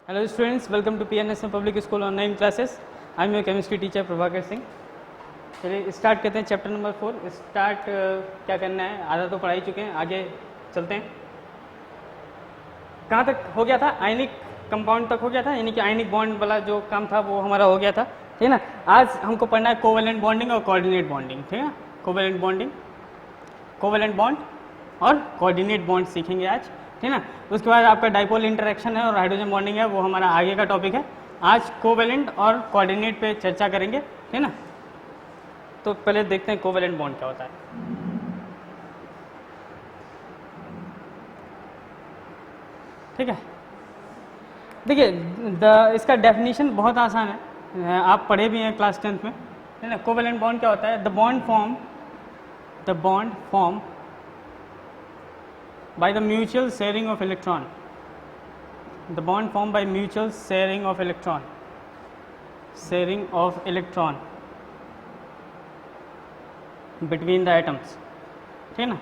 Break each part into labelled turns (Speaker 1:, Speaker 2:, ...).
Speaker 1: Hello students, welcome to PNSM Public School online classes. I am your chemistry teacher Prabhakar Singh. चलिए start करते हैं chapter number 4। Start क्या करना है, आधा तो पढ़ा ही चुके हैं, आगे चलते हैं। कहाँ तक हो गया था? आयनिक कंपाउंड तक हो गया था, यानी कि आयनिक बॉन्ड वाला जो काम था वो हमारा हो गया था, ठीक है ना। आज हमको पढ़ना है कोवेलेंट बॉन्डिंग और कोऑर्डिनेट बॉन्डिंग, ठीक है। कोवेलेंट बॉन्डिंग, कोवेलेंट बॉन्ड और कोऑर्डिनेट बॉन्ड सीखेंगे आज, ठीक है ना। उसके बाद आपका डाइपोल इंटरेक्शन है और हाइड्रोजन बॉन्डिंग है, वो हमारा आगे का टॉपिक है। आज कोवेलेंट और कोऑर्डिनेट पे चर्चा करेंगे, ठीक है ना। तो पहले देखते हैं कोवेलेंट बॉन्ड क्या होता है। ठीक है, देखिए इसका डेफिनेशन बहुत आसान है, आप पढ़े भी हैं क्लास 10th में, है ना। कोवेलेंट बॉन्ड क्या होता है? The bond form by the mutual sharing of electron, the bond formed by mutual sharing of electron between the atoms, ठीक है ना,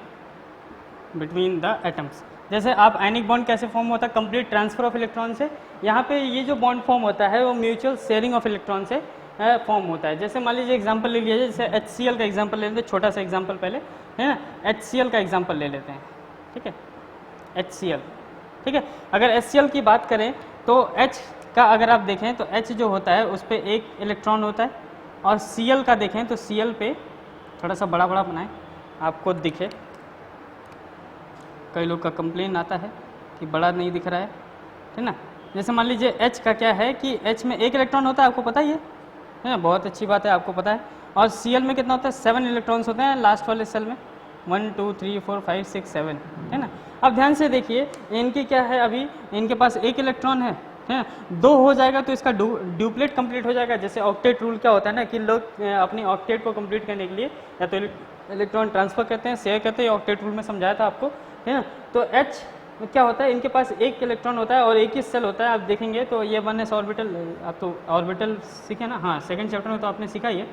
Speaker 1: between the atoms। जैसे आप आयनिक बॉन्ड कैसे फॉर्म होता है? कंप्लीट ट्रांसफर ऑफ इलेक्ट्रॉन से। यहाँ पे ये जो बॉन्ड फॉर्म होता है वो म्यूचुअल शेयरिंग ऑफ इलेक्ट्रॉन से फॉर्म होता है। जैसे मान लीजिए एग्जांपल ले लिया जाए, जैसे HCl का एग्जांपल ले लेते हैं, छोटा सा एग्जांपल पहले, है ना। HCl का एग्जांपल ले लेते हैं, ठीक है, HCl, ठीक है। अगर HCl की बात करें तो H का अगर आप देखें तो H जो होता है उस पर एक इलेक्ट्रॉन होता है, और Cl का देखें तो Cl पे थोड़ा सा बड़ा बड़ा बनाएं आपको दिखे। कई लोग का कंप्लेन आता है कि बड़ा नहीं दिख रहा है, ठीक ना। जैसे मान लीजिए H का क्या है कि H में एक इलेक्ट्रॉन होता है, आपको पता ही है ना, बहुत अच्छी बात है, आपको पता है। और Cl में कितना होता है? 7 इलेक्ट्रॉन्स होते हैं लास्ट वाले सेल में, 1 2 3 4 5 6 7, है ना। अब ध्यान से देखिए, इनकी क्या है, अभी इनके पास एक इलेक्ट्रॉन है, दो हो जाएगा तो इसका ड्यूप्लेट कंप्लीट हो जाएगा। जैसे ऑक्टेट रूल क्या होता है ना, कि लोग अपनी ऑक्टेट को कंप्लीट करने के लिए या तो इलेक्ट्रॉन ट्रांसफर करते हैं, शेयर करते हैं, ऑक्टेट रूल में समझाया था आपको, है ना। तो H क्या होता है, इनके पास एक इलेक्ट्रॉन होता है और एक ही सेल होता है। आप देखेंगे तो ये 1s ऑर्बिटल, आप तो ऑर्बिटल सीखे ना, हाँ सेकंड चैप्टर में तो आपने सीखा ही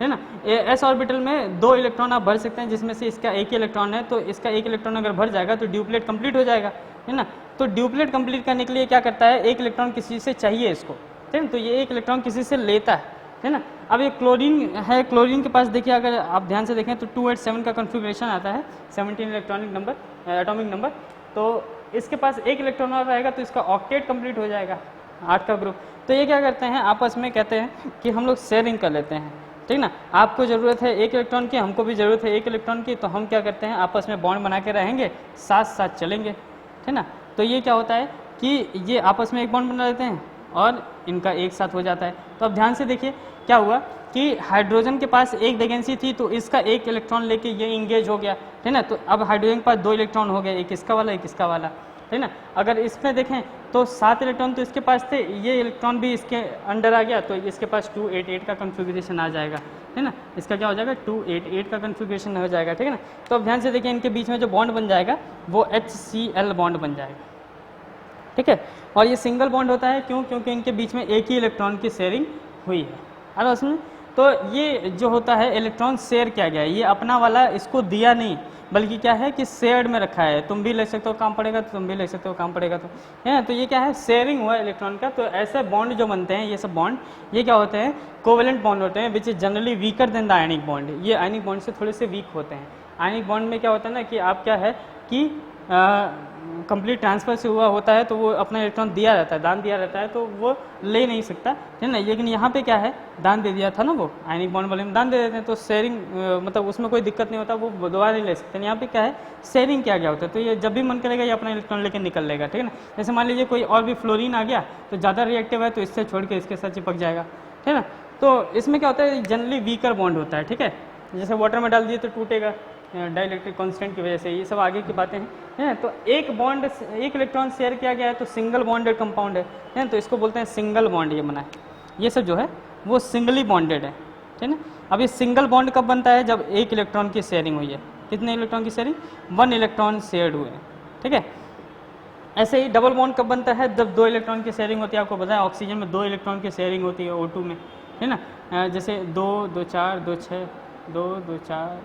Speaker 1: है ना। एस ऑर्बिटल में 2 इलेक्ट्रॉन आप भर सकते हैं, जिसमें से इसका एक ही इलेक्ट्रॉन है, तो इसका एक इलेक्ट्रॉन अगर भर जाएगा तो ड्यूप्लेट कंप्लीट हो जाएगा, है ना। तो ड्यूप्लेट कंप्लीट करने के लिए क्या करता है, एक इलेक्ट्रॉन किसी से चाहिए इसको, ठीक है, तो ये एक इलेक्ट्रॉन किसी से लेता है ना। अब ये क्लोरीन है, क्लोरीन के पास देखिए, अगर आप ध्यान से देखें तो 287 का कन्फिग्रेशन आता है, 17 इलेक्ट्रॉनिक नंबर, एटॉमिक नंबर। तो इसके पास एक इलेक्ट्रॉन और रहेगा तो इसका ऑक्टेट कंप्लीट हो जाएगा, 8 का ग्रुप। तो ये क्या करते हैं, आपस में कहते हैं कि हम लोग शेयरिंग कर लेते हैं, ठीक ना। आपको ज़रूरत है एक इलेक्ट्रॉन की, हमको भी ज़रूरत है एक इलेक्ट्रॉन की, तो हम क्या करते हैं, आपस में बॉन्ड बना के रहेंगे, साथ साथ चलेंगे, ठीक ना। तो ये क्या होता है कि ये आपस में एक बॉन्ड बना लेते हैं और इनका एक साथ हो जाता है। तो अब ध्यान से देखिए क्या हुआ कि हाइड्रोजन के पास एक वैकेंसी थी, तो इसका एक इलेक्ट्रॉन लेके ये इंगेज हो गया, ठीक ना। तो अब हाइड्रोजन के पास 2 इलेक्ट्रॉन हो गए, एक इसका वाला एक इसका वाला, ठीक ना। अगर इसमें देखें तो 7 इलेक्ट्रॉन तो इसके पास थे, ये इलेक्ट्रॉन भी इसके अंडर आ गया, तो इसके पास 288 का कन्फिग्रेशन आ जाएगा, है ना। इसका क्या हो जाएगा, 288 का कन्फिग्रेशन हो जाएगा, ठीक है ना। तो अब ध्यान से देखिए, इनके बीच में जो बॉन्ड बन जाएगा वो HCl बॉन्ड बन जाएगा, ठीक है। और ये सिंगल बॉन्ड होता है, क्यों? क्योंकि इनके बीच में एक ही इलेक्ट्रॉन की शेयरिंग हुई है। अरे उसमें तो ये जो होता है इलेक्ट्रॉन शेयर किया गया है, ये अपना वाला इसको दिया नहीं, बल्कि क्या है कि शेयर्ड में रखा है। तुम भी ले सकते हो, काम पड़ेगा तो तुम भी ले सकते हो, काम पड़ेगा तो, है। तो ये क्या है, शेयरिंग हुआ इलेक्ट्रॉन का। तो ऐसे बॉन्ड जो बनते हैं, ये सब बॉन्ड, ये क्या होते हैं, कोवेलेंट बॉन्ड होते हैं, which is generally weaker then the ionic bond. ये आयनिक बॉन्ड से थोड़े से वीक होते हैं। आयनिक बॉन्ड में क्या होता है ना कि आप क्या है कि कंप्लीट ट्रांसफर से हुआ होता है, तो वो अपना इलेक्ट्रॉन दिया रहता है, दान दिया रहता है, तो वो ले नहीं सकता, है ना। लेकिन यहाँ पे क्या है, दान दे दिया था ना, वो आयनिक बॉन्ड वाले में दान दे देते हैं, तो शेयरिंग मतलब उसमें कोई दिक्कत नहीं होता, वो दोबारा नहीं ले सकते। यहाँ पे क्या है, शेयरिंग किया गया होता है, तो ये जब भी मन करेगा ये अपना इलेक्ट्रॉन लेकर निकल लेगा, ठीक है ना। जैसे मान लीजिए कोई और भी फ्लोरीन आ गया, तो ज़्यादा रिएक्टिव है, तो इससे छोड़ के इसके साथ चिपक जाएगा, ठीक है ना। तो इसमें क्या होता है, जनरली वीकर बॉन्ड होता है, ठीक है। जैसे वाटर में डाल दिए तो टूटेगा डाइलेक्ट्रिक कांस्टेंट की वजह से, ये सब आगे की बातें हैं। तो एक बॉन्ड, एक इलेक्ट्रॉन शेयर किया गया है, तो सिंगल बॉन्डेड कंपाउंड है, तो इसको बोलते हैं सिंगल बॉन्ड। ये बना है, ये सब जो है वो सिंगली बॉन्डेड है, ठीक है। अब ये सिंगल बॉन्ड कब बनता है, जब एक इलेक्ट्रॉन की शेयरिंग हुई है। कितने इलेक्ट्रॉन की शेयरिंग? 1 इलेक्ट्रॉन शेयर्ड हुए हैं, ठीक है। ऐसे ही डबल बॉन्ड कब बनता है, जब 2 इलेक्ट्रॉन की शेयरिंग होती है। आपको पता है ऑक्सीजन में 2 इलेक्ट्रॉन की शेयरिंग होती है O2 में, है ना। जैसे 2 2 4 2 6 2 2 4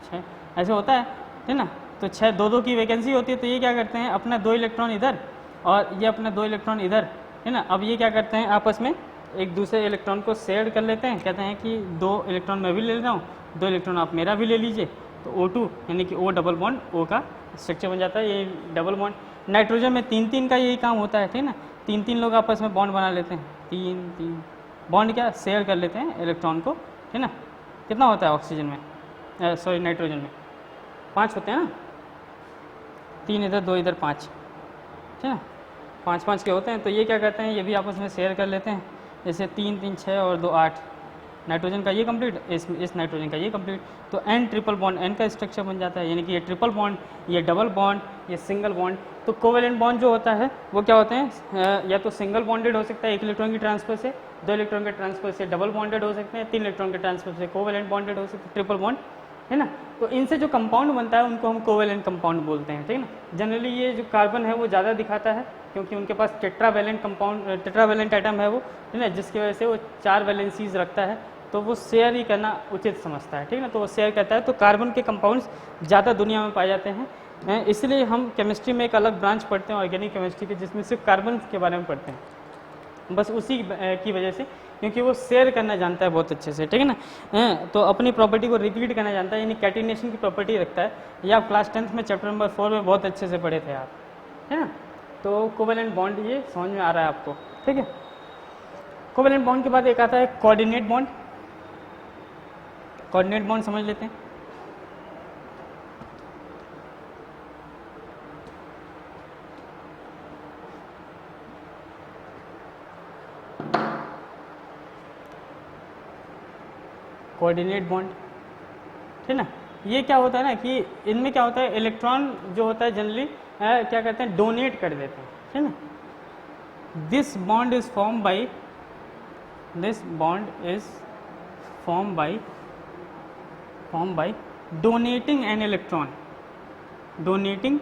Speaker 1: 6 ऐसे होता है ना। तो 6 2 2 की वैकेंसी होती है, तो ये क्या करते हैं, अपना 2 इलेक्ट्रॉन इधर और ये अपना 2 इलेक्ट्रॉन इधर है ना। अब ये क्या करते हैं आपस में एक दूसरे इलेक्ट्रॉन को शेयर कर लेते हैं, कहते हैं कि 2 इलेक्ट्रॉन मैं भी ले लेता हूँ, 2 इलेक्ट्रॉन आप मेरा भी ले लीजिए, तो O2 यानी कि O डबल बॉन्ड O का स्ट्रक्चर बन जाता है। ये डबल बॉन्ड, नाइट्रोजन में 3-3 का यही काम होता है, ठीक ना, 3-3 लोग आपस में बॉन्ड बना लेते हैं, 3-3 बॉन्ड क्या शेयर कर लेते हैं इलेक्ट्रॉन को, ठीक ना। कितना होता है ऑक्सीजन में, सॉरी नाइट्रोजन में 5 होते हैं ना, 3 इधर 2 इधर 5, ठीक है, 5-5 के होते हैं। तो ये क्या करते हैं, ये भी आपस में शेयर कर लेते हैं, जैसे 3-3 6 और 2 8, नाइट्रोजन का ये कंप्लीट, इस नाइट्रोजन का ये कंप्लीट, तो N ट्रिपल बॉन्ड, N का स्ट्रक्चर बन जाता है, यानी कि ये ट्रिपल बॉन्ड, ये डबल बॉन्ड, ये सिंगल बॉन्ड। तो कोवेलेंट बॉन्ड जो होता है वो क्या होते हैं, या तो सिंगल बॉन्डेड हो सकता है 1 इलेक्ट्रॉन की ट्रांसफर से, 2 इलेक्ट्रॉन के ट्रांसफर से डबल बॉन्डेड हो सकते हैं, 3 इलेक्ट्रॉन के ट्रांसफर से कोवेलेंट बॉन्डेड हो सकते हैं, ट्रिपल बॉन्ड, है ना। तो इनसे जो कंपाउंड बनता है उनको हम कोवेलेंट कंपाउंड बोलते हैं, ठीक है ना। जनरली ये जो कार्बन है वो ज़्यादा दिखाता है, क्योंकि उनके पास टेट्रावैलेंट कंपाउंड, टेट्रावैलेंट आइटम है वो, है ना, जिसकी वजह से वो 4 वैलेंसीज रखता है, तो वो शेयर ही करना उचित समझता है, ठीक है ना, तो वो शेयर करता है। तो कार्बन के कंपाउंड्स ज़्यादा दुनिया में पाए जाते हैं, इसलिए हम केमिस्ट्री में एक अलग ब्रांच पढ़ते हैं ऑर्गेनिक केमिस्ट्री की, जिसमें सिर्फ कार्बन के बारे में पढ़ते हैं, बस उसी की वजह से, क्योंकि वो शेयर करना जानता है बहुत अच्छे से, ठीक है ना। तो अपनी प्रॉपर्टी को रिपीट करना जानता है, यानी कैटिनेशन की प्रॉपर्टी रखता है। ये आप क्लास 10th में चैप्टर नंबर 4 में बहुत अच्छे से पढ़े थे आप, है ना। तो कोवेलेंट बॉन्ड ये समझ में आ रहा है आपको, ठीक है। कोवेलेंट बॉन्ड के बाद एक आता है कोऑर्डिनेट बॉन्ड। कोऑर्डिनेट बॉन्ड समझ लेते हैं। कोऑर्डिनेट बॉन्ड, ठीक ना, ये क्या होता है ना कि इनमें क्या होता है, इलेक्ट्रॉन जो होता है जनरली क्या करते हैं, डोनेट कर देते हैं, ठीक ना। This bond is form by, this bond is form by donating an electron, donating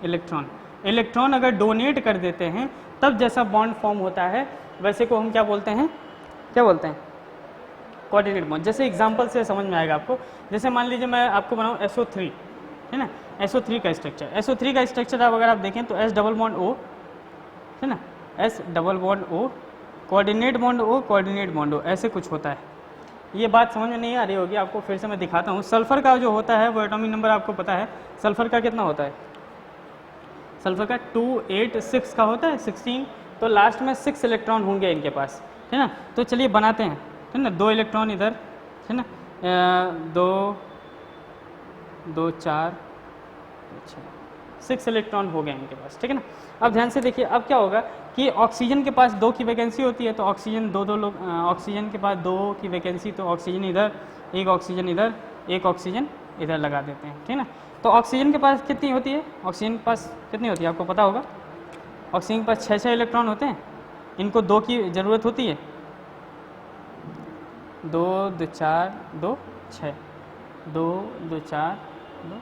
Speaker 1: electron, electron अगर डोनेट कर देते हैं तब जैसा बॉन्ड फॉर्म होता है वैसे को हम क्या बोलते हैं, क्या बोलते हैं, कोऑर्डिनेट बॉन्ड। जैसे एग्जांपल से समझ में आएगा आपको, जैसे मान लीजिए मैं आपको बनाऊं SO3, है ना, SO3 का स्ट्रक्चर, SO3 का स्ट्रक्चर आप अगर आप देखें तो S डबल बॉन्ड O, है ना, S double bond O, coordinate bond O, coordinate bond O, ऐसे कुछ होता है। ये बात समझ में नहीं आ रही होगी आपको, फिर से मैं दिखाता हूँ। सल्फर का जो होता है वो एटॉमिक नंबर आपको पता है, सल्फर का कितना होता है, सल्फर का 286 का होता है, 16, तो लास्ट में 6 इलेक्ट्रॉन होंगे इनके पास, है ना। तो चलिए बनाते हैं, है ना, 2 इलेक्ट्रॉन इधर, है ना, 2 2 4 6 इलेक्ट्रॉन हो गए इनके पास, ठीक है ना। अब ध्यान से देखिए, अब क्या होगा कि ऑक्सीजन के पास 2 की वैकेंसी होती है, तो ऑक्सीजन 2 लोग, ऑक्सीजन के पास 2 की वैकेंसी, तो ऑक्सीजन इधर, एक ऑक्सीजन इधर, एक ऑक्सीजन इधर लगा देते हैं, ठीक है ना। तो ऑक्सीजन के पास कितनी होती है, ऑक्सीजन के पास कितनी होती है आपको पता होगा, ऑक्सीजन के पास 6 इलेक्ट्रॉन होते हैं, इनको 2 की ज़रूरत होती है, 2 2 4 2 6, 2 2 4 2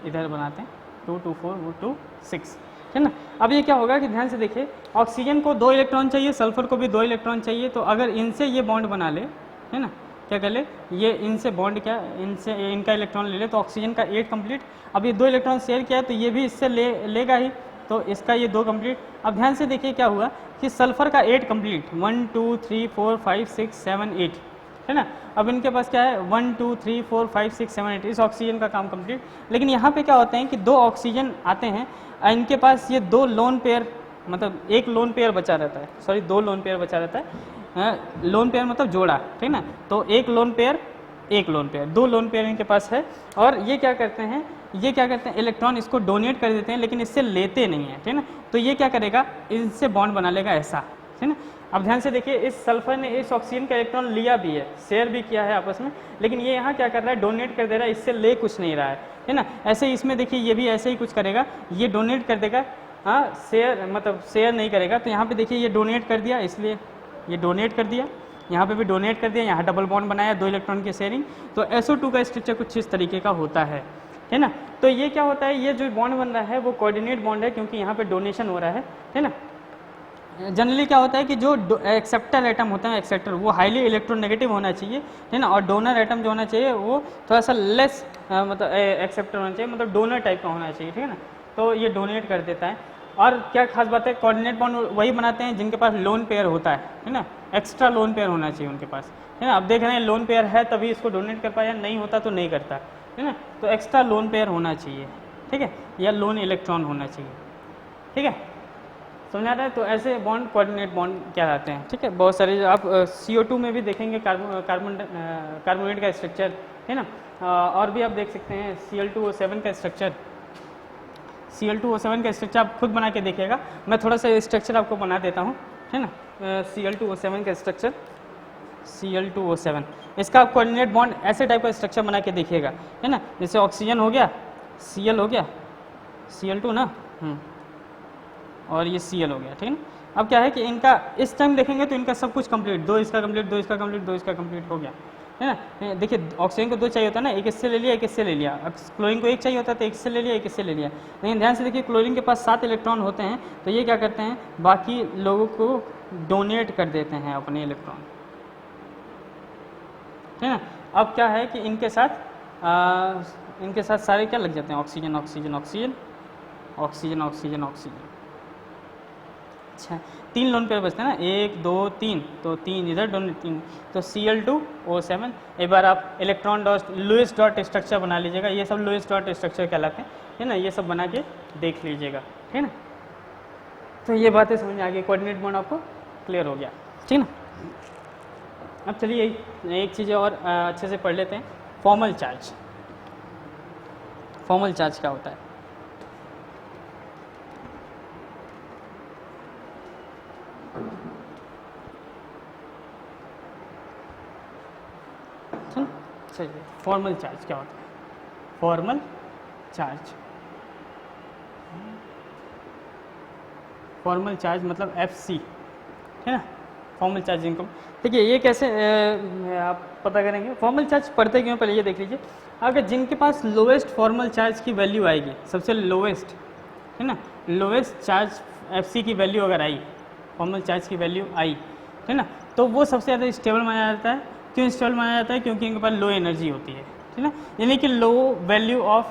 Speaker 1: इधर बनाते हैं, 2 2 4 वो 2 6, है ना। अब ये क्या होगा कि ध्यान से देखिए, ऑक्सीजन को 2 इलेक्ट्रॉन चाहिए, सल्फर को भी 2 इलेक्ट्रॉन चाहिए, तो अगर इनसे ये बॉन्ड बना ले, है ना, क्या कर ले, ये इनसे बॉन्ड, क्या इनसे इनका इलेक्ट्रॉन ले ले, तो ऑक्सीजन का 8 कंप्लीट। अब ये 2 इलेक्ट्रॉन शेयर किया तो ये भी इससे लेगा ही, तो इसका ये 2 कंप्लीट। अब ध्यान से देखिए क्या हुआ कि सल्फर का 8 कंप्लीट, 1 2 3 4 5 6 7 8, है ना। अब इनके पास क्या है, 1 2 3 4 5 6 7 8, इस ऑक्सीजन का काम कंप्लीट। लेकिन यहाँ पे क्या होते हैं कि 2 ऑक्सीजन आते हैं, इनके पास ये 2 लोन पेयर, मतलब एक लोन पेयर बचा रहता है, सॉरी 2 लोन पेयर बचा रहता है, लोन पेयर मतलब जोड़ा, ठीक ना। तो एक लोन पेयर, एक लोन पेयर, 2 लोन पेयर इनके पास है। और ये क्या करते हैं, ये क्या करते हैं, इलेक्ट्रॉन इसको डोनेट कर देते हैं, लेकिन इससे लेते नहीं है, ठीक ना। तो ये क्या करेगा, इनसे बॉन्ड बना लेगा ऐसा, ठीक ना। अब ध्यान से देखिए, इस सल्फर ने इस ऑक्सीजन का इलेक्ट्रॉन लिया भी है, शेयर भी किया है आपस में, लेकिन ये यहाँ क्या कर रहा है, डोनेट कर दे रहा है, इससे ले कुछ नहीं रहा है ना। ऐसे इसमें देखिए, ये भी ऐसे ही कुछ करेगा, ये डोनेट कर देगा, हाँ, शेयर मतलब शेयर नहीं करेगा। तो यहाँ पे देखिए ये डोनेट कर दिया, इसलिए ये डोनेट कर दिया, यहाँ पे भी डोनेट कर दिया, यहाँ डबल बॉन्ड बनाया, 2 इलेक्ट्रॉन की शेयरिंग। तो SO2 का स्ट्रक्चर कुछ इस तरीके का होता है ना। तो ये क्या होता है, ये जो बॉन्ड बन रहा है वो कोऑर्डिनेट बॉन्ड है, क्योंकि यहाँ पे डोनेशन हो रहा है ना। जनरली क्या होता है कि जो एक्सेप्टर एटम होता है, एक्सेप्टर वो हाईली इलेक्ट्रोनेगेटिव होना चाहिए, है ना, और डोनर एटम जो होना चाहिए वो थोड़ा सा लेस मतलब एक्सेप्टर होना चाहिए, मतलब डोनर टाइप का होना चाहिए, ठीक है ना। तो ये डोनेट कर देता है। और क्या खास बात है, कोऑर्डिनेट बॉन्ड वही बनाते हैं जिनके पास लोन पेयर होता है ना, एक्स्ट्रा लोन पेयर होना चाहिए उनके पास, है ना। अब देख रहे हैं लोन पेयर है तभी इसको डोनेट कर पाया, नहीं होता तो नहीं करता, है ना। तो एक्स्ट्रा लोन पेयर होना चाहिए, ठीक है, या लोन इलेक्ट्रॉन होना चाहिए, ठीक है, समझ आ रहा है। तो ऐसे बॉन्ड कोऑर्डिनेट बॉन्ड क्या कहते हैं, ठीक है। बहुत सारे आप CO2 में भी देखेंगे कार्बोनेट का स्ट्रक्चर, है ना। और भी आप देख सकते हैं Cl2O7 का स्ट्रक्चर, Cl2O7 का स्ट्रक्चर आप खुद बना के देखिएगा। मैं थोड़ा सा स्ट्रक्चर आपको बना देता हूँ, है ना। Cl2O7 का स्ट्रक्चर, Cl2O7 इसका आप कोऑर्डिनेट बॉन्ड ऐसे टाइप का स्ट्रक्चर बना के देखिएगा, है ना। जैसे ऑक्सीजन हो गया, Cl हो गया, Cl2 ना, और ये Cl हो गया, ठीक है ना। अब क्या है कि इनका इस टाइम देखेंगे तो इनका सब कुछ कंप्लीट, दो इसका कंप्लीट, दो इसका कंप्लीट, दो इसका कंप्लीट हो गया, है ना। देखिए ऑक्सीजन को दो चाहिए होता है ना, एक इससे ले लिया, एक इससे ले लिया। अब क्लोरीन को एक चाहिए होता है तो एक इससे ले लिया, एक इससे ले लिया। लेकिन ध्यान से देखिए क्लोरीन के पास 7 इलेक्ट्रॉन होते हैं, तो ये क्या करते हैं, बाकी लोगों को डोनेट कर देते हैं अपने इलेक्ट्रॉन, है ना। अब क्या है कि इनके साथ सारे क्या लग जाते हैं, oxygen oxygen oxygen oxygen oxygen oxygen. अच्छा 3 लोन पेयर बचते हैं ना, 1 2 3, तो 3 इधर डोनेट 3, तो Cl2O7। एक बार आप electron dot Lewis dot structure बना लीजिएगा, ये सब लुईस डॉट स्ट्रक्चर कहलाते हैं, है ना। ये सब बना के देख लीजिएगा, ठीक है ना। तो ये बातें समझ में आ गई, कोऑर्डिनेट बॉन्ड आपको क्लियर हो गया, ठीक ना। अब चलिए एक चीज़ और अच्छे से पढ़ लेते हैं, फॉर्मल चार्ज। फॉर्मल चार्ज क्या होता है, चलिए फॉर्मल चार्ज क्या होता है। फॉर्मल चार्ज, फॉर्मल चार्ज मतलब FC, है ना। फॉर्मल चार्ज इनको देखिए ये कैसे आप पता करेंगे। फॉर्मल चार्ज पढ़ते क्यों, पहले ये देख लीजिए। अगर जिनके पास लोएस्ट फॉर्मल चार्ज की वैल्यू आएगी, सबसे लोएस्ट, है ना, लोएस्ट चार्ज FC की वैल्यू अगर आई, फॉर्मल चार्ज की वैल्यू आई, है ना, तो वो सबसे ज़्यादा स्टेबल माना जाता है। क्यों स्टेबल माना जाता है, क्योंकि इनके पास लो एनर्जी होती है, ठीक है ना। यानी कि low value of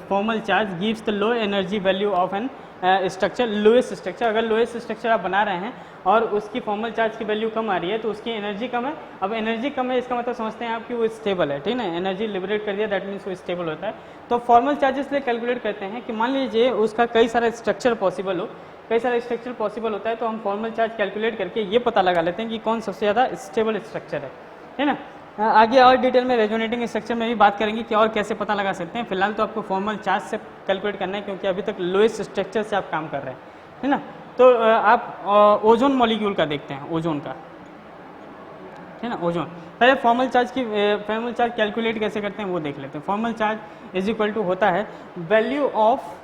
Speaker 1: formal charge gives the low energy value of an structure, lowest structure. अगर लोएस्ट स्ट्रक्चर आप बना रहे हैं और उसकी फॉर्मल चार्ज की वैल्यू कम आ रही है तो उसकी एनर्जी कम है। अब एनर्जी कम है इसका मतलब समझते हैं आप कि वो स्टेबल है, ठीक है ना। एनर्जी लिबरेट कर दिया, दैट मीन्स वो स्टेबल होता है। तो फॉर्मल चार्जेस लिए कैलकुलेट करते हैं कि मान लीजिए उसका कई सारा स्ट्रक्चर पॉसिबल हो, कई सारे स्ट्रक्चर पॉसिबल होता है, तो हम फॉर्मल चार्ज कैलकुलेट करके ये पता लगा लेते हैं कि कौन सबसे ज़्यादा स्टेबल स्ट्रक्चर है ना। आगे और डिटेल में रेजोनेटिंग स्ट्रक्चर में भी बात करेंगे कि और कैसे पता लगा सकते हैं। फिलहाल तो आपको फॉर्मल चार्ज से कैलकुलेट करना है क्योंकि अभी तक लोएस्ट स्ट्रक्चर से आप काम कर रहे हैं, है ना। तो आप ओजोन मॉलिक्यूल का देखते हैं, ओजोन का, है ना, ओजोन। पहले फॉर्मल चार्ज कैलकुलेट कैसे करते हैं वो देख लेते हैं। Formal charge is equal to होता है वैल्यू ऑफ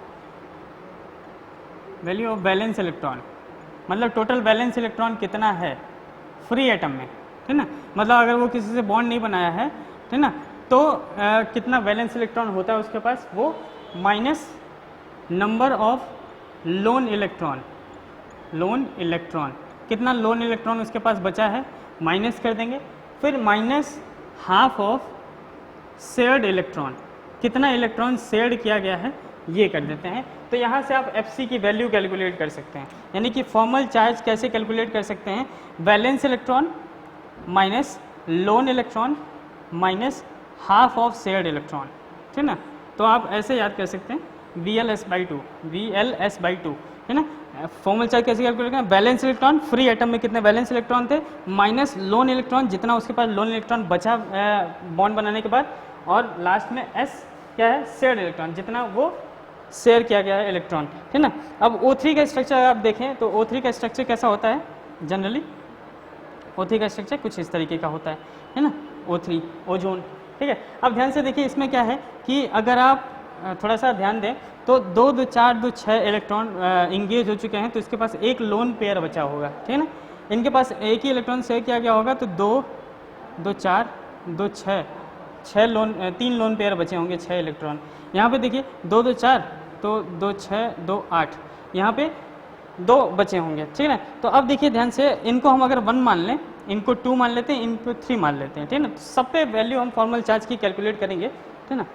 Speaker 1: बैलेंस इलेक्ट्रॉन, मतलब टोटल बैलेंस इलेक्ट्रॉन कितना है फ्री एटम में, ठीक ना। मतलब अगर वो किसी से बॉन्ड नहीं बनाया है, ठीक ना, तो कितना बैलेंस इलेक्ट्रॉन होता है उसके पास, वो minus number of loan electron, कितना लोन इलेक्ट्रॉन उसके पास बचा है माइनस कर देंगे। फिर minus half of shared electron, कितना इलेक्ट्रॉन शेयर किया गया है ये कर देते हैं। तो यहाँ से आप FC की वैल्यू कैलकुलेट कर सकते हैं। यानी कि फॉर्मल चार्ज कैसे कैलकुलेट कर सकते हैं, balance electron minus loan electron minus half of shared electron, ठीक ना। तो आप ऐसे याद कर सकते हैं VLS/2, है ना। फॉर्मल चार्ज कैसे कैलकुलेट करें, बैलेंस इलेक्ट्रॉन फ्री एटम में कितने बैलेंस इलेक्ट्रॉन थे माइनस लोन इलेक्ट्रॉन, जितना उसके पास लोन इलेक्ट्रॉन बचा बॉन्ड बनाने के बाद, और लास्ट में S क्या है, शेयर्ड इलेक्ट्रॉन, जितना वो शेयर किया गया है इलेक्ट्रॉन, ठीक ना। अब O3 का स्ट्रक्चर अगर आप देखें तो O3 का स्ट्रक्चर कैसा होता है, जनरली O3 का स्ट्रक्चर कुछ इस तरीके का होता है ना, O3 ओजोन, ठीक है। अब ध्यान से देखिए इसमें क्या है कि अगर आप थोड़ा सा ध्यान दें तो 2 2 4 2 6 इलेक्ट्रॉन इंगेज हो चुके हैं, तो इसके पास एक लोन पेयर बचा होगा, ठीक है ना। इनके पास एक ही इलेक्ट्रॉन शेयर किया गया होगा, तो 2 2 4 2 6 3 लोन पेयर बचे होंगे, 6 इलेक्ट्रॉन। यहाँ पे देखिए 2 2 4 तो 2 6 2 8, यहाँ पे 2 बचे होंगे, ठीक है ना। तो अब देखिए ध्यान से, इनको हम अगर 1 मान लें, इनको 2 मान लेते हैं, इनको 3 मान लेते हैं, ठीक है ना। सब पे वैल्यू हम फॉर्मल चार्ज की कैलकुलेट करेंगे, ठीक है ना।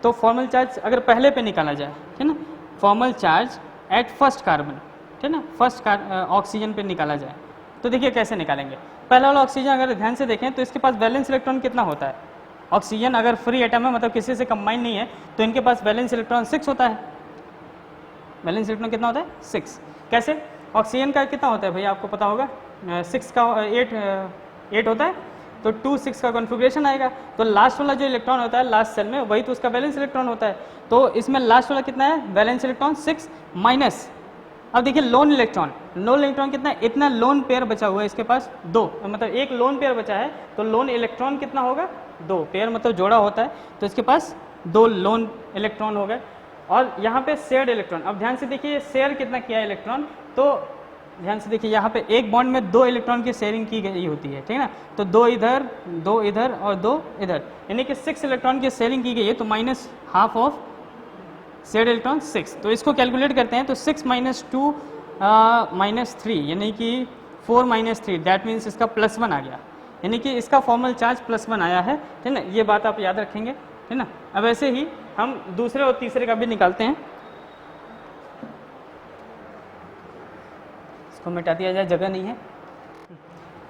Speaker 1: तो फॉर्मल चार्ज अगर पहले पे निकाला जाए, ठीक है ना, formal charge at first carbon, ठीक है ना, फर्स्ट ऑक्सीजन पे निकाला जाए। तो देखिए कैसे निकालेंगे। पहला वाला ऑक्सीजन अगर ध्यान से देखें तो इसके पास वैलेंस इलेक्ट्रॉन कितना होता है, ऑक्सीजन अगर फ्री एटम है मतलब किसी से कंबाइन नहीं है तो इनके पास वैलेंस इलेक्ट्रॉन 6 होता है। वैलेंस इलेक्ट्रॉन कितना होता है 6। कैसे, ऑक्सीजन का कितना होता है भैया आपको पता होगा, 6 का 8 होता है, तो 2 6 का कॉन्फ़िगरेशन आएगा। तो लास्ट वाला जो इलेक्ट्रॉन होता है लास्ट सेल में वही तो उसका वैलेंस इलेक्ट्रॉन होता है। तो इसमें लास्ट वाला कितना है, वैलेंस इलेक्ट्रॉन 6 माइनस, अब देखिए लोन इलेक्ट्रॉन कितना है, इतना लोन पेयर बचा हुआ है इसके पास 2, मतलब एक लोन पेयर बचा है तो लोन इलेक्ट्रॉन कितना होगा 2, पेयर मतलब जोड़ा होता है तो इसके पास 2 लोन इलेक्ट्रॉन हो गए। और यहाँ पे शेयर्ड इलेक्ट्रॉन, अब ध्यान से देखिए शेयर कितना किया इलेक्ट्रॉन, तो ध्यान से देखिए यहाँ पे एक बॉन्ड में 2 इलेक्ट्रॉन की शेयरिंग की गई होती है, ठीक है ना, तो 2 इधर और 2 इधर, यानी कि 6 इलेक्ट्रॉन की शेयरिंग की गई है, तो minus half of shared electron 6। तो इसको कैलकुलेट करते हैं तो 6 माइनस 2 माइनस 3 यानी कि 4 माइनस 3, दैट मीन्स इसका +1 आ गया, यानी कि इसका फॉर्मल चार्ज +1 आया है, ठीक ना, ये बात आप याद रखेंगे, ठीक ना। अब ऐसे ही हम दूसरे और तीसरे का भी निकालते हैं, इसको मिटा दिया जाए, जगह नहीं है।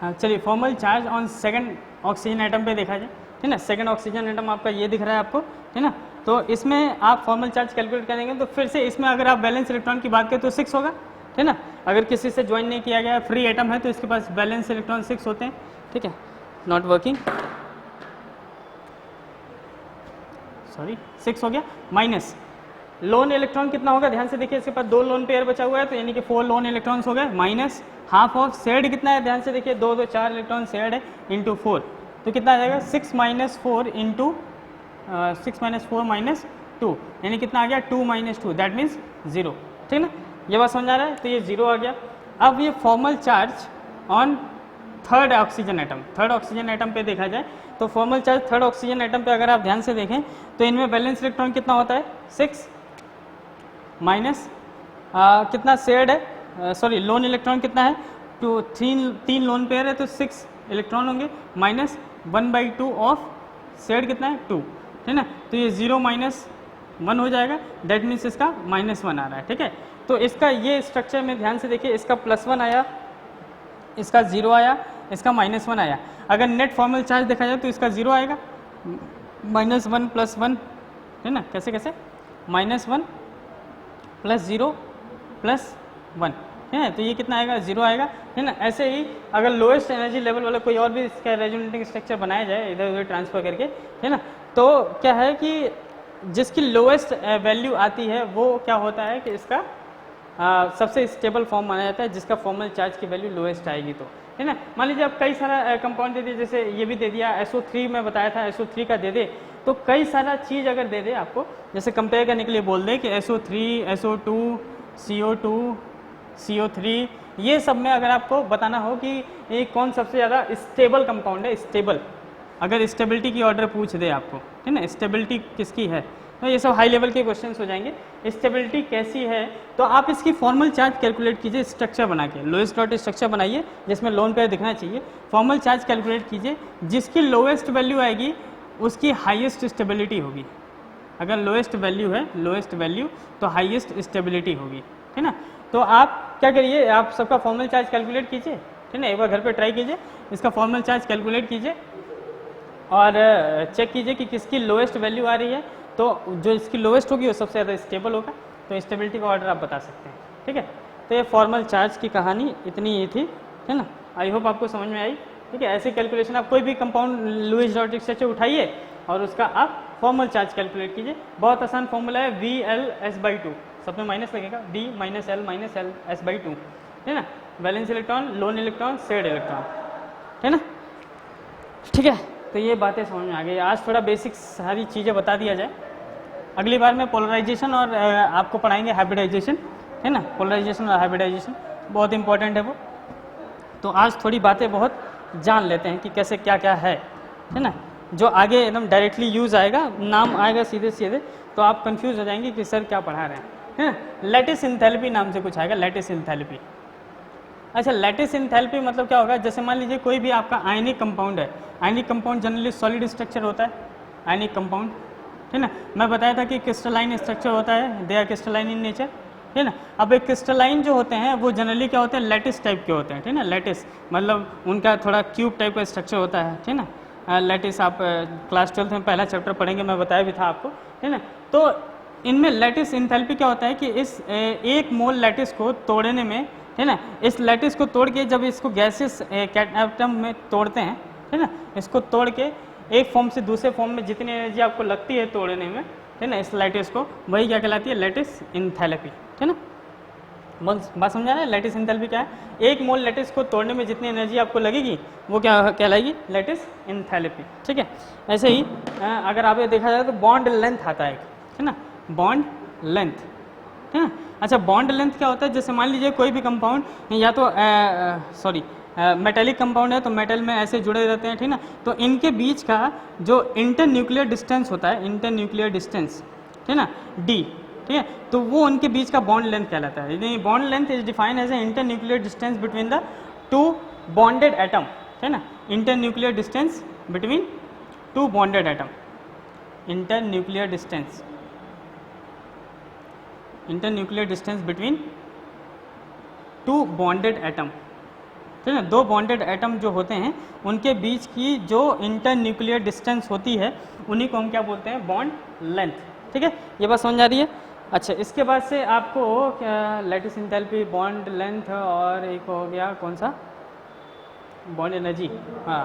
Speaker 1: हाँ चलिए, formal charge on second oxygen atom पे देखा जाए, ठीक ना, सेकंड ऑक्सीजन एटम आपका ये दिख रहा है आपको, ठीक ना, तो इसमें आप फॉर्मल चार्ज कैलकुलेट करेंगे तो फिर से इसमें अगर आप बैलेंस इलेक्ट्रॉन की बात करें तो 6 होगा, ठीक ना, अगर किसी से ज्वाइन नहीं किया गया फ्री एटम है तो इसके पास बैलेंस इलेक्ट्रॉन 6 होते हैं, ठीक है, नॉट वर्किंग, सॉरी 6 हो गया, माइनस लोन इलेक्ट्रॉन कितना होगा, ध्यान से देखिए इसके पास 2 लोन पेयर बचा हुआ है तो यानी कि 4 लोन इलेक्ट्रॉन्स हो गए, माइनस हाफ ऑफ शेयर्ड कितना है, ध्यान से देखिए 2 2 4 इलेक्ट्रॉन शेयर्ड है इंटू 4, तो कितना आ जाएगा 6 माइनस 4 इंटू 6 माइनस 4 माइनस 2, यानी कितना आ गया 2 माइनस 2, दैट मीन्स 0, ठीक ना, ये बात समझ आ रहा है, तो ये 0 आ गया। अब ये formal charge on third oxygen atom पे देखा जाए तो formal charge third oxygen atom पे अगर आप ध्यान से देखें तो इनमें बैलेंस इलेक्ट्रॉन कितना होता है 6 माइनस कितना शेयर्ड है, सॉरी लोन इलेक्ट्रॉन कितना है 2, 3 लोन पेयर है तो 6 इलेक्ट्रॉन होंगे, माइनस 1/2 ऑफ शेयर्ड कितना है 2, ठीक ना, तो ये 0 माइनस 1 हो जाएगा, दैट मीन्स इसका -1 आ रहा है, ठीक है। तो इसका ये स्ट्रक्चर में ध्यान से देखिए, इसका +1 आया, इसका 0 आया, इसका -1 आया, अगर नेट फॉर्मल चार्ज देखा जाए तो इसका 0 आएगा, -1 + 1, है ना, कैसे -1 + 0 + 1, है, तो ये कितना आएगा 0 आएगा, है ना। ऐसे ही अगर लोएस्ट एनर्जी लेवल वाला कोई और भी इसका रेजोनेटिंग स्ट्रक्चर बनाया जाए इधर उधर ट्रांसफर करके, है ना, तो क्या है कि जिसकी लोएस्ट वैल्यू आती है वो क्या होता है कि इसका सबसे स्टेबल फॉर्म माना जाता है, जिसका फॉर्मल चार्ज की वैल्यू लोएस्ट आएगी, तो है ना। मान लीजिए आप कई सारा कंपाउंड दे दिए, जैसे ये भी दे दिया SO3 में बताया था, SO3 का दे दे, तो कई सारा चीज़ अगर दे दे आपको, जैसे कंपेयर करने के लिए बोल दे कि SO3 SO2 CO2 CO3, ये सब में अगर आपको बताना हो कि ये कौन सबसे ज़्यादा स्टेबल कंपाउंड है, स्टेबल, अगर स्टेबिलिटी की ऑर्डर पूछ दे आपको, है ना, स्टेबिलिटी किसकी है, तो ये सब हाई लेवल के क्वेश्चंस हो जाएंगे, स्टेबिलिटी कैसी है, तो आप इसकी फॉर्मल चार्ज कैलकुलेट कीजिए, स्ट्रक्चर बना के लोएस्ट डॉट स्ट्रक्चर बनाइए जिसमें लोन पेयर दिखना चाहिए, फॉर्मल चार्ज कैलकुलेट कीजिए, जिसकी लोएस्ट वैल्यू आएगी उसकी हाईएस्ट स्टेबिलिटी होगी, अगर लोएस्ट वैल्यू तो हाईएस्ट स्टेबिलिटी होगी, है ना। तो आप क्या करिए, आप सबका फॉर्मल चार्ज कैलकुलेट कीजिए, ठीक है, एक बार घर पे ट्राई कीजिए, इसका फॉर्मल चार्ज कैलकुलेट कीजिए और चेक कीजिए कि किसकी लोएस्ट वैल्यू आ रही है, तो जो इसकी लोएस्ट होगी वो सबसे ज़्यादा स्टेबल होगा, तो स्टेबिलिटी का ऑर्डर आप बता सकते हैं, ठीक है। तो ये फॉर्मल चार्ज की कहानी इतनी ही थी, है ना, आई होप आपको समझ में आई, ठीक है। ऐसी कैलकुलेशन आप कोई भी कंपाउंड लुईस डॉट स्ट्रक्चर उठाइए और उसका आप फॉर्मल चार्ज कैलकुलेट कीजिए, बहुत आसान फॉर्मूला है, VL/S/2, सब में माइनस लगेगा, D - L - L S/2, है ना, valence electron, loan electron, shared electron, है ना, ठीक है। तो ये बातें समझ में आ गई, आज थोड़ा बेसिक सारी चीज़ें बता दिया जाए, अगली बार में पोलराइजेशन और आपको पढ़ाएंगे हाइब्रिडाइजेशन, है ना, पोलराइजेशन और हाइब्रिडाइजेशन बहुत इंपॉर्टेंट है वो, तो आज थोड़ी बातें बहुत जान लेते हैं कि कैसे क्या क्या है ना, जो आगे एकदम डायरेक्टली यूज़ आएगा, नाम आएगा सीधे सीधे तो आप कंफ्यूज हो जाएंगे कि सर क्या पढ़ा रहे हैं, लैटिस एंथैल्पी नाम से कुछ आएगा, लैटिस एंथैल्पी। अच्छा, लैटिस एंथैल्पी मतलब क्या होगा, जैसे मान लीजिए कोई भी आपका आयनिक कंपाउंड है, ionic compound generally solid structure होता है, आयनिक कंपाउंड, है ना, मैं बताया था कि क्रिस्टलाइन स्ट्रक्चर होता है, they are crystalline in nature, ठीक है ना। अब एक क्रिस्टलाइन जो होते हैं वो जनरली क्या होते हैं, लैटिस टाइप के होते हैं, ठीक है ना। लैटिस मतलब उनका थोड़ा क्यूब टाइप का स्ट्रक्चर होता है, ठीक है ना। लैटिस आप क्लास 12 में पहला चैप्टर पढ़ेंगे, मैं बताया भी था आपको, ठीक है ना। तो इनमें लैटिस इंथैल्पी क्या होता है कि इस एक मोल लैटिस को तोड़ने में, है ना, इस लैटिस को तोड़ के जब इसको गैसेस एटम में तोड़ते हैं, है ना, इसको तोड़ के एक फॉर्म से दूसरे फॉर्म में जितनी एनर्जी आपको लगती है तोड़ने में, है ना, इस लैटिस को, वही क्या कहलाती है, लैटिस इंथैल्पी, है ना। बात समझा है, लैटिस इंथैल्पी क्या है, एक मोल लैटिस को तोड़ने में जितनी एनर्जी आपको लगेगी वो क्या कहलाएगी, लैटिस इंथैल्पी, ठीक है। ऐसे ही अगर आप ये देखा जाए तो बॉन्ड लेंथ आता है, है ना, बॉन्ड लेंथ, है ना। अच्छा, बॉन्ड लेंथ क्या होता है, जैसे मान लीजिए कोई भी कंपाउंड या तो मेटेलिक कंपाउंड है तो मेटल में ऐसे जुड़े रहते हैं, ठीक ना, तो इनके बीच का जो इंटर न्यूक्लियर डिस्टेंस होता है, इंटर न्यूक्लियर डिस्टेंस, ठीक ना, डी, ठीक है, तो वो उनके बीच का बॉन्ड लेंथ कहलाता है। Bond length is defined as a inter nuclear distance between the two bonded atom, है ना, inter nuclear distance between two bonded atom, inter nuclear distance, inter nuclear distance between two bonded atom, ठीक है। दो bonded atom जो होते हैं उनके बीच की जो इंटर न्यूक्लियर डिस्टेंस होती है उन्हीं को हम क्या बोलते हैं, बॉन्ड लेंथ, ठीक है। ये बात समझ आ रही है। अच्छा, इसके बाद से आपको क्या, लैटिस इंथैल्पी, बॉन्ड लेंथ, और एक हो गया कौन सा, बॉन्ड एनर्जी, हाँ,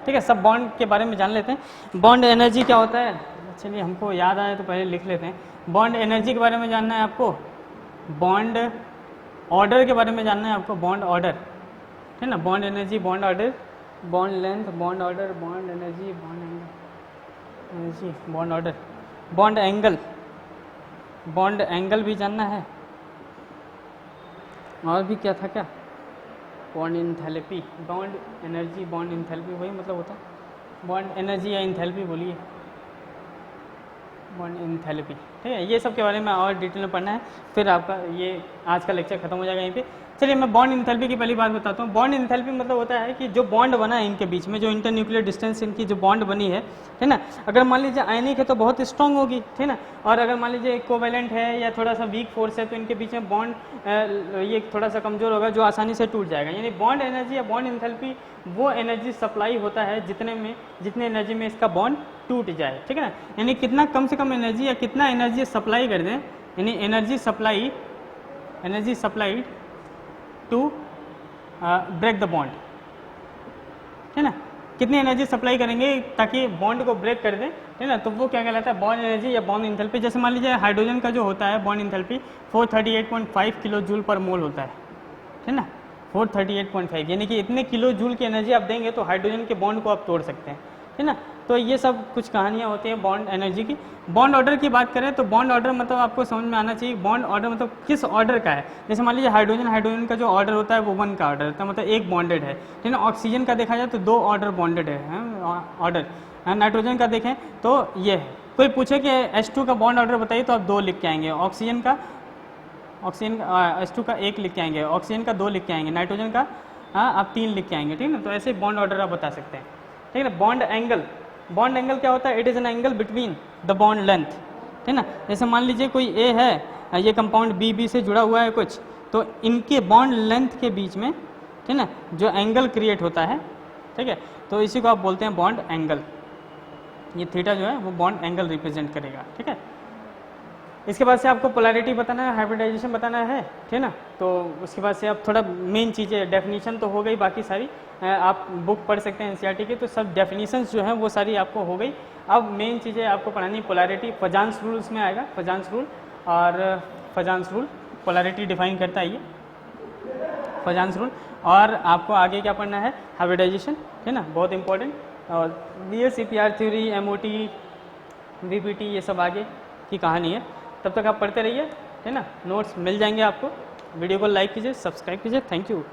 Speaker 1: ठीक है। सब बॉन्ड के बारे में जान लेते हैं। बॉन्ड एनर्जी क्या होता है, चलिए हमको याद आए तो पहले लिख लेते हैं। बॉन्ड एनर्जी के बारे में जानना है आपको, बॉन्ड ऑर्डर के बारे में जानना है आपको, बॉन्ड ऑर्डर, है ना, bond energy, bond order, bond length, bond order, bond energy, bond energy, bond order, bond angle, bond angle भी जानना है, और भी क्या था, क्या, bond enthalpy, bond energy, bond enthalpy, वही मतलब होता है बॉन्ड एनर्जी या इंथैल्पी, बोलिए, बॉन्ड इंथैल्पी, ठीक है। ये सब के बारे में और डिटेल में पढ़ना है, फिर आपका ये आज का लेक्चर खत्म हो जाएगा यहीं पे। चलिए मैं बॉन्ड इंथैल्पी की पहली बात बताता हूँ। बॉन्ड इंथैल्पी मतलब होता है कि जो बॉन्ड बना है इनके बीच में, जो इंटर न्यूक्लियर डिस्टेंस इनकी जो बॉन्ड बनी है, ठीक ना, अगर मान लीजिए आयनिक है तो बहुत स्ट्रांग होगी, ठीक ना, और अगर मान लीजिए कोवेलेंट है या थोड़ा सा वीक फोर्स है तो इनके बीच में बॉन्ड ये थोड़ा सा कमजोर होगा, जो आसानी से टूट जाएगा। यानी बॉन्ड एनर्जी या बॉन्ड इंथैल्पी वो एनर्जी सप्लाई होता है जितने एनर्जी में इसका बॉन्ड टूट जाए, ठीक है ना। यानी कितना कम से कम एनर्जी या कितना एनर्जी सप्लाई कर दें, यानी energy supply to break the bond, है ना, कितनी एनर्जी सप्लाई करेंगे ताकि बॉन्ड को ब्रेक कर दें, है ना, तो वो क्या कहलाता है, बॉन्ड एनर्जी या बॉन्ड इंथैल्पी। जैसे मान लीजिए हाइड्रोजन का जो होता है बॉन्ड इंथैल्पी 438.5 किलो जूल पर मोल होता है ना, 438.5, यानी कि इतने किलो जूल की एनर्जी आप देंगे तो हाइड्रोजन के बॉन्ड को आप तोड़ सकते हैं, है ना। तो ये सब कुछ कहानियाँ होती हैं बॉन्ड एनर्जी की। बॉन्ड ऑर्डर की बात करें तो बॉन्ड ऑर्डर मतलब आपको समझ में आना चाहिए, बॉन्ड ऑर्डर मतलब किस ऑर्डर का है। जैसे मान लीजिए हाइड्रोजन का जो ऑर्डर होता है वो 1 का ऑर्डर होता है, मतलब एक बॉन्डेड है, लेकिन ऑक्सीजन का देखा जाए तो 2 ऑर्डर बॉन्डेड है ऑर्डर। नाइट्रोजन का देखें तो ये है। कोई पूछे कि H2 का बॉन्ड ऑर्डर बताइए तो आप 2 लिख के आएंगे, ऑक्सीजन का H2 का 1 लिख के आएंगे, ऑक्सीजन का 2 लिख के आएंगे, नाइट्रोजन का आप 3 लिख के आएंगे, ठीक है ना। तो ऐसे बॉन्ड ऑर्डर आप बता सकते हैं, ठीक है ना। बॉन्ड एंगल क्या होता है, it is an angle between the bond length, ठीक ना। जैसे मान लीजिए कोई ए है, ये कंपाउंड बी से जुड़ा हुआ है कुछ, तो इनके बॉन्ड लेंथ के बीच में, ठीक ना, जो एंगल क्रिएट होता है, ठीक है, तो इसी को आप बोलते हैं बॉन्ड एंगल। ये थीटा जो है वो बॉन्ड एंगल रिप्रेजेंट करेगा, ठीक है। इसके बाद से आपको पोलैरिटी बताना है, हाइब्रिडाइजेशन बताना है, ठीक ना। तो उसके बाद से आप थोड़ा मेन चीज़ें, डेफिनेशन तो हो गई, बाकी सारी आप बुक पढ़ सकते हैं एनसीईआरटी की, तो सब डेफिनेशंस जो हैं वो सारी आपको हो गई। अब मेन चीज़ें आपको पढ़ानी, पोलैरिटी, फजान्स रूल उसमें आएगा, फजान्स रूल, और फजान्स रूल पोलैरिटी डिफाइन करता है ये फजान्स रूल। और आपको आगे क्या पढ़ना है, हाइब्रिडाइजेशन, है ना, बहुत इंपॉर्टेंट। और VSEPR थ्योरी, MOT, VPT, ये सब आगे की कहानी है। तब तक आप पढ़ते रहिए, है ना, नोट्स मिल जाएंगे आपको। वीडियो को लाइक कीजिए, सब्सक्राइब कीजिए, थैंक यू।